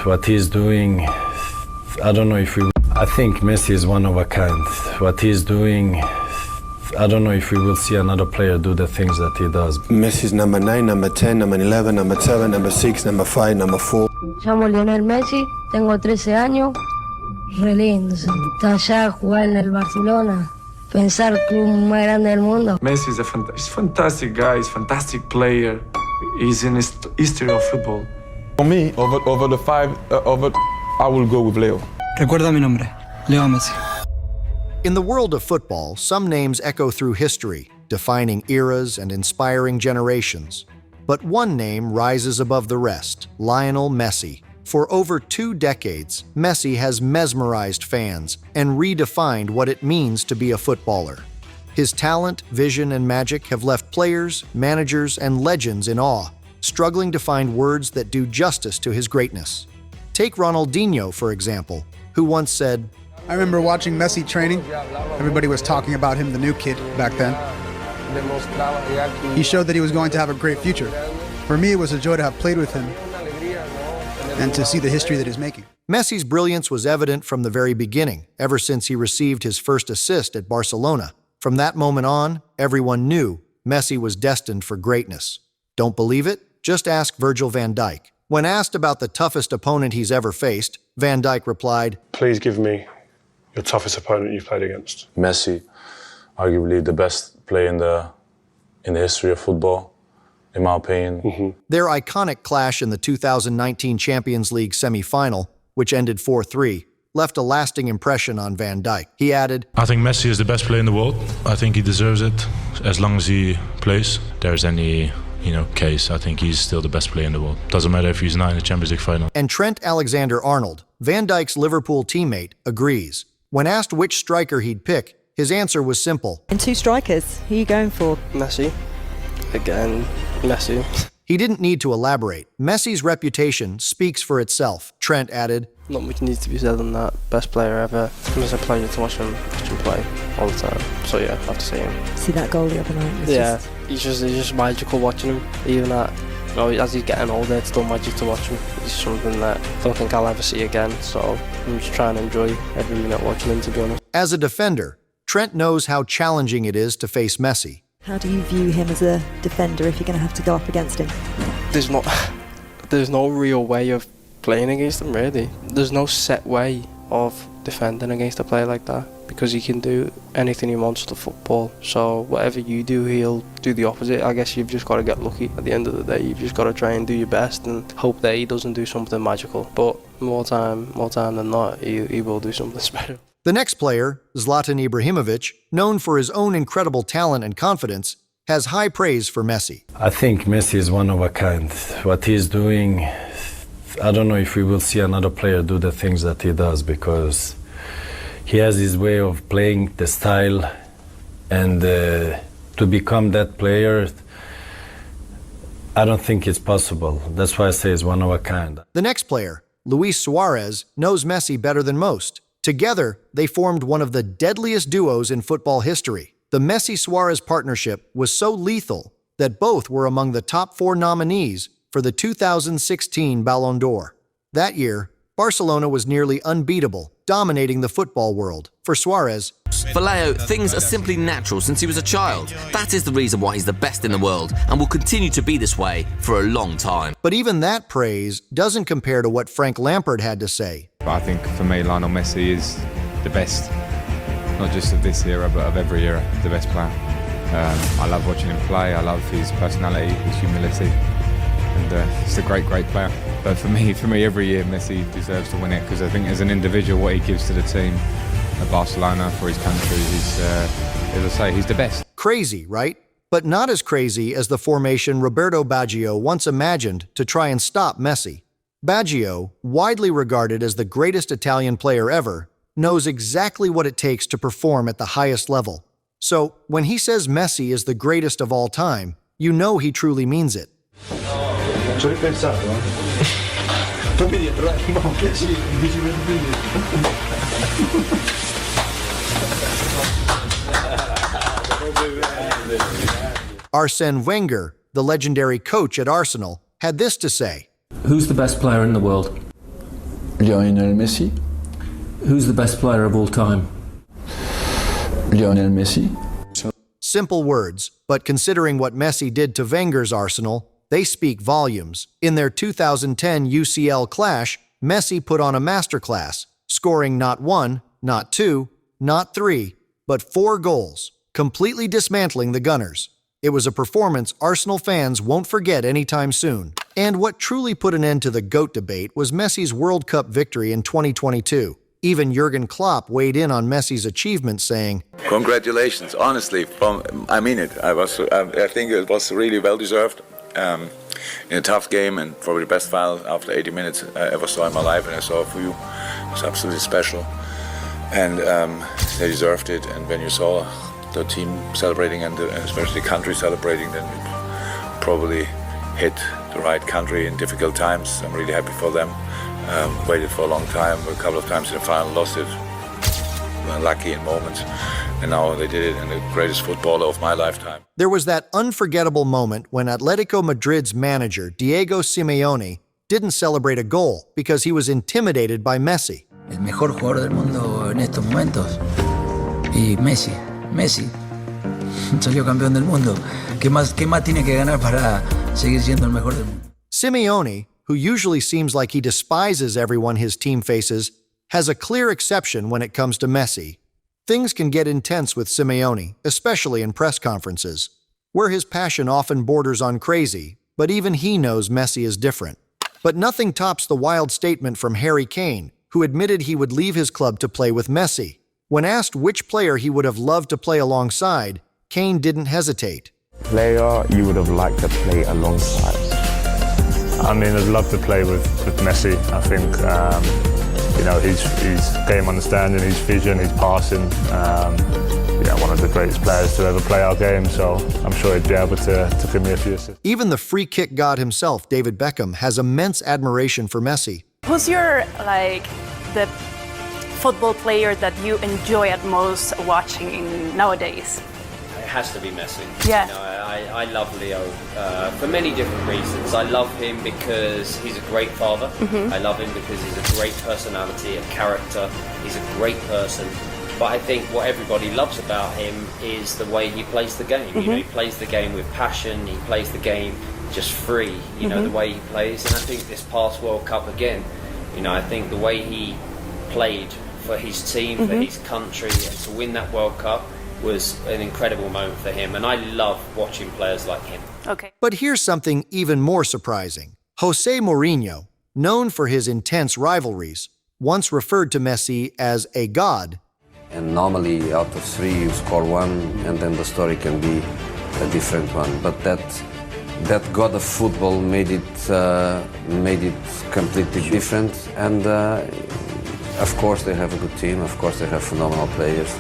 what he's doing, I don't know if we... I think Messi is one of a kind. What he's doing, I don't know if we will see another player do the things that he does. Messi's number 9, number 10, number 11, number 7, number 6, number 5, number 4. Me llamo Lionel Messi, tengo 13 años. Re lindo, estar allá, jugar en el Barcelona, pensar que un más grande del mundo. Messi is a fantastic guy, he's a fantastic player. He's in the history of football. For me, over the five, I will go with Leo. Recuerda mi nombre, Leo Messi. In the world of football, some names echo through history, defining eras and inspiring generations. But one name rises above the rest, Lionel Messi. For over 2 decades, Messi has mesmerized fans and redefined what it means to be a footballer. His talent, vision, and magic have left players, managers, and legends in awe, struggling to find words that do justice to his greatness. Take Ronaldinho, for example, who once said, I remember watching Messi training. Everybody was talking about him, the new kid, back then. He showed that he was going to have a great future. For me, it was a joy to have played with him and to see the history that he's making. Messi's brilliance was evident from the very beginning, ever since he received his first assist at Barcelona. From that moment on, everyone knew Messi was destined for greatness. Don't believe it? Just ask Virgil van Dijk. When asked about the toughest opponent he's ever faced, Van Dijk replied, "Please give me your toughest opponent you've played against." Messi, arguably the best player in the history of football, in my opinion. Their iconic clash in the 2019 Champions League semi-final, which ended 4-3, left a lasting impression on Van Dijk. He added, I think Messi is the best player in the world. I think he deserves it as long as he plays. There's any case, I think he's still the best player in the world. Doesn't matter if he's not in the Champions League final. And Trent Alexander-Arnold, Van Dijk's Liverpool teammate, agrees. When asked which striker he'd pick, his answer was simple. And 2 strikers, who are you going for? Messi. Again, Messi. He didn't need to elaborate. Messi's reputation speaks for itself. Trent added, Not much needs to be said on that. Best player ever. It was a pleasure to watch him play all the time. So yeah, I have to say him. See that goal the other night? He's just magical watching him. Even that, as he's getting older, it's still magic to watch him. He's something that I don't think I'll ever see again. So I'm just trying to enjoy every minute watching him, to be honest. As a defender, Trent knows how challenging it is to face Messi. How do you view him as a defender if you're going to have to go up against him? There's no real way of playing against him, really. There's no set way of defending against a player like that, because he can do anything he wants to football. So whatever you do, he'll do the opposite. I guess you've just got to get lucky. At the end of the day, you've just got to try and do your best and hope that he doesn't do something magical. But more time than not, he will do something special. The next player, Zlatan Ibrahimovic, known for his own incredible talent and confidence, has high praise for Messi. I think Messi is one of a kind. What he's doing, I don't know if we will see another player do the things that he does, because he has his way of playing, the style, and to become that player, I don't think it's possible. That's why I say he's one of a kind. The next player, Luis Suarez, knows Messi better than most. Together, they formed one of the deadliest duos in football history. The Messi-Suarez partnership was so lethal that both were among the top 4 nominees for the 2016 Ballon d'Or. That year, Barcelona was nearly unbeatable, dominating the football world. For Suarez, for Leo, things are simply natural since he was a child. That is the reason why he's the best in the world and will continue to be this way for a long time. But even that praise doesn't compare to what Frank Lampard had to say. I think for me, Lionel Messi is the best, not just of this era, but of every era, the best player. I love watching him play. I love his personality, his humility, and he's a great player. But for me, every year Messi deserves to win it, because I think as an individual, what he gives to the team at Barcelona, for his country, as I say, he's the best. Crazy, right? But not as crazy as the formation Roberto Baggio once imagined to try and stop Messi. Baggio, widely regarded as the greatest Italian player ever, knows exactly what it takes to perform at the highest level. So, when he says Messi is the greatest of all time, you know he truly means it. Ci ho ripensato, Fammi dietro, che sì, Arsène Wenger, the legendary coach at Arsenal, had this to say. Who's the best player in the world? Lionel Messi. Who's the best player of all time? Lionel Messi. Simple words, but considering what Messi did to Wenger's Arsenal, they speak volumes. In their 2010 UCL clash, Messi put on a masterclass, scoring not 1, not 2, not 3, but 4 goals, completely dismantling the Gunners. It was a performance Arsenal fans won't forget anytime soon. And what truly put an end to the GOAT debate was Messi's World Cup victory in 2022. Even Jurgen Klopp weighed in on Messi's achievement, saying, "Congratulations, honestly, I mean it. I think it was really well deserved. In a tough game and probably the best final after 80 minutes I ever saw in my life, and I saw for you. It was absolutely special, and they deserved it. And when you saw the team celebrating and especially the country celebrating, then it probably hit the right country in difficult times. I'm really happy for them. Waited for a long time, a couple of times in the final, lost it. Lucky in moments, and now they did it, and the greatest footballer of my lifetime." There was that unforgettable moment when Atletico Madrid's manager, Diego Simeone, didn't celebrate a goal because he was intimidated by Messi. El mejor jugador del mundo en estos momentos. Y Messi salió campeón del mundo. ¿Qué más tiene que ganar para seguir siendo el mejor del mundo? Simeone, who usually seems like he despises everyone his team faces, has a clear exception when it comes to Messi. Things can get intense with Simeone, especially in press conferences, where his passion often borders on crazy, but even he knows Messi is different. But nothing tops the wild statement from Harry Kane, who admitted he would leave his club to play with Messi. When asked which player he would have loved to play alongside, Kane didn't hesitate. Player you would have liked to play alongside? I mean, I'd love to play with Messi. I think his game understanding, his vision, his passing. One of the greatest players to ever play our game, so I'm sure he'd be able to give me a few assists. Even the free kick god himself, David Beckham, has immense admiration for Messi. Who's your, the football player that you enjoy at most watching nowadays? It has to be Messi. Yeah. I love Leo for many different reasons. I love him because he's a great father. Mm-hmm. I love him because he's a great personality, a character. He's a great person. But I think what everybody loves about him is the way he plays the game. Mm-hmm. You know, he plays the game with passion. He plays the game just free. You know, the way he plays. And I think this past World Cup again, I think the way he played for his team, for his country, and to win that World Cup was an incredible moment for him, and I love watching players like him. Okay. But here's something even more surprising. Jose Mourinho, known for his intense rivalries, once referred to Messi as a god. And normally out of 3 you score 1, and then the story can be a different one. But that god of football made it completely different. And of course they have a good team, of course they have phenomenal players.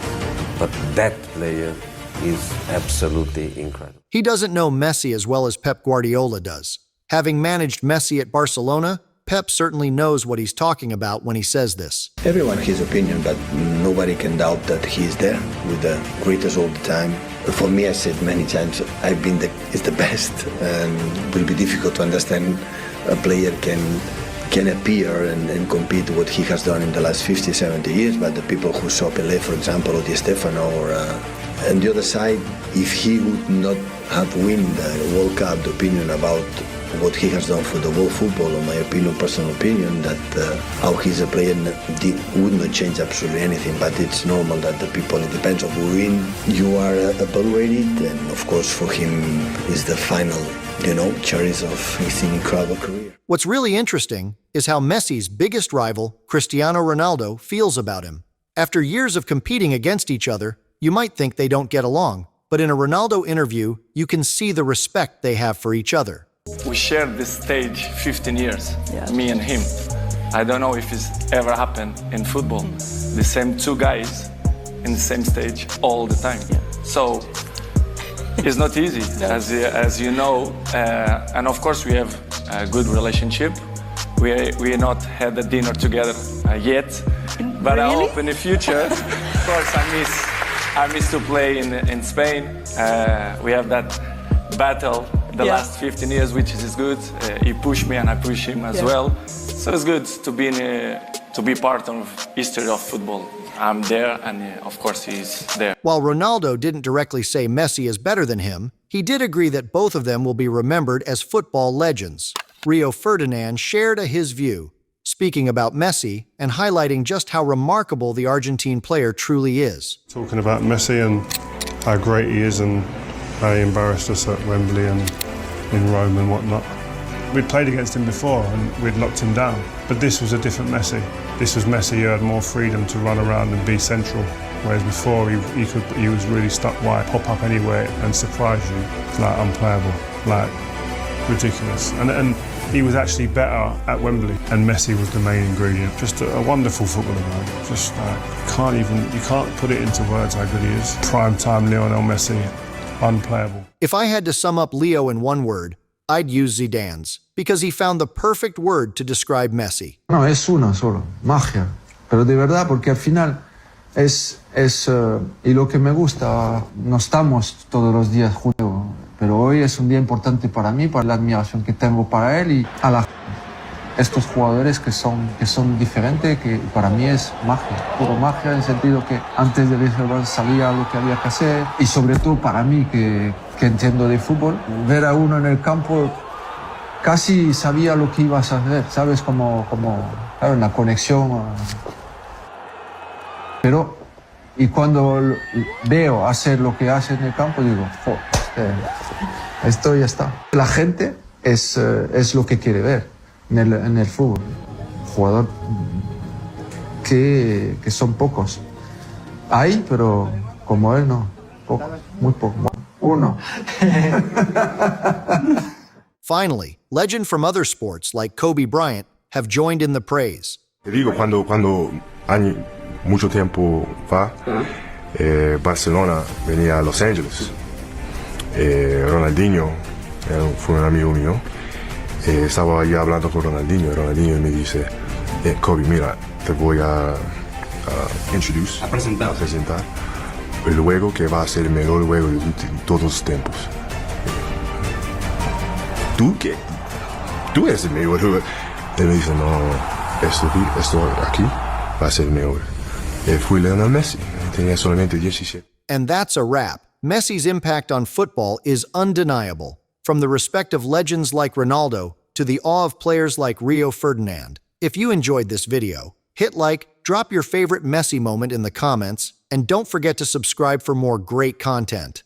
But that player is absolutely incredible. He doesn't know Messi as well as Pep Guardiola does. Having managed Messi at Barcelona, Pep certainly knows what he's talking about when he says this. Everyone has his opinion, but nobody can doubt that he is there with the greatest all the time. For me, I said many times, is the best, and it will be difficult to understand a player can appear and compete what he has done in the last 50, 70 years, but the people who saw Pelé, for example, or Di Stefano, or on the other side, if he would not have won the World Cup, the opinion about what he has done for the world football, in my opinion, personal opinion, that how he's a player would not change absolutely anything, but it's normal that the people, it depends on who win. You are evaluated, and of course for him is the final, cherries of his incredible career. What's really interesting is how Messi's biggest rival, Cristiano Ronaldo, feels about him. After years of competing against each other, you might think they don't get along, but in a Ronaldo interview, you can see the respect they have for each other. We shared this stage 15 years, me and him. I don't know if it's ever happened in football. The same 2 guys in the same stage all the time. So it's not easy, as you know. And of course we have a good relationship. We not had a dinner together yet, but I hope in the future. Of course, I miss to play in Spain. We have that battle the last 15 years, which is good. He pushed me and I push him as well. So it's good to be part of history of football. I'm there, and of course he's there. While Ronaldo didn't directly say Messi is better than him, he did agree that both of them will be remembered as football legends. Rio Ferdinand shared his view, speaking about Messi and highlighting just how remarkable the Argentine player truly is. Talking about Messi and how great he is and how he embarrassed us at Wembley and in Rome and whatnot. We'd played against him before and we'd locked him down, but this was a different Messi. This was Messi who had more freedom to run around and be central, whereas before he was really stuck wide, pop up anywhere and surprise you. It's like unplayable, like ridiculous. And he was actually better at Wembley, and Messi was the main ingredient. Just a wonderful footballer, man. Just you can't put it into words how good he is. Prime time Lionel Messi, unplayable. If I had to sum up Leo in one word, I'd use Zidane's, because he found the perfect word to describe Messi. No, es una solo, magia. Pero de verdad, porque al final y lo que me gusta, no estamos todos los días juntos, pero hoy es un día importante para mí, por la admiración que tengo para él y a estos jugadores que son diferentes, que para mí es magia, puro magia, en el sentido que antes de reservar salía lo que había que hacer, y sobre todo para mí que entiendo de fútbol, ver a uno en el campo casi sabía lo que ibas a hacer, ¿sabes? Como claro, una conexión. Pero, y cuando veo hacer lo que hace en el campo, digo, esto ya está. La gente es lo que quiere ver en el fútbol. Jugador que son pocos. Hay, pero como él no. Poco, muy poco. Uno. Finally, legends from other sports like Kobe Bryant have joined in the praise. Te digo, cuando mucho tiempo fa, Barcelona venía a Los Angeles. Ronaldinho fue un amigo mío. Estaba yo hablando con Ronaldinho y Ronaldinho me dice, Kobe, mira, te voy a presentar el juego que va a ser el mejor juego de todos los tiempos. ¿Tú qué? Tú eres el mejor jugador. Él me dice, no, esto aquí va a ser el mejor. Fui Lionel Messi, tenía solamente 17. And that's a wrap. Messi's impact on football is undeniable, from the respect of legends like Ronaldo to the awe of players like Rio Ferdinand. If you enjoyed this video, hit like, drop your favorite Messi moment in the comments, and don't forget to subscribe for more great content.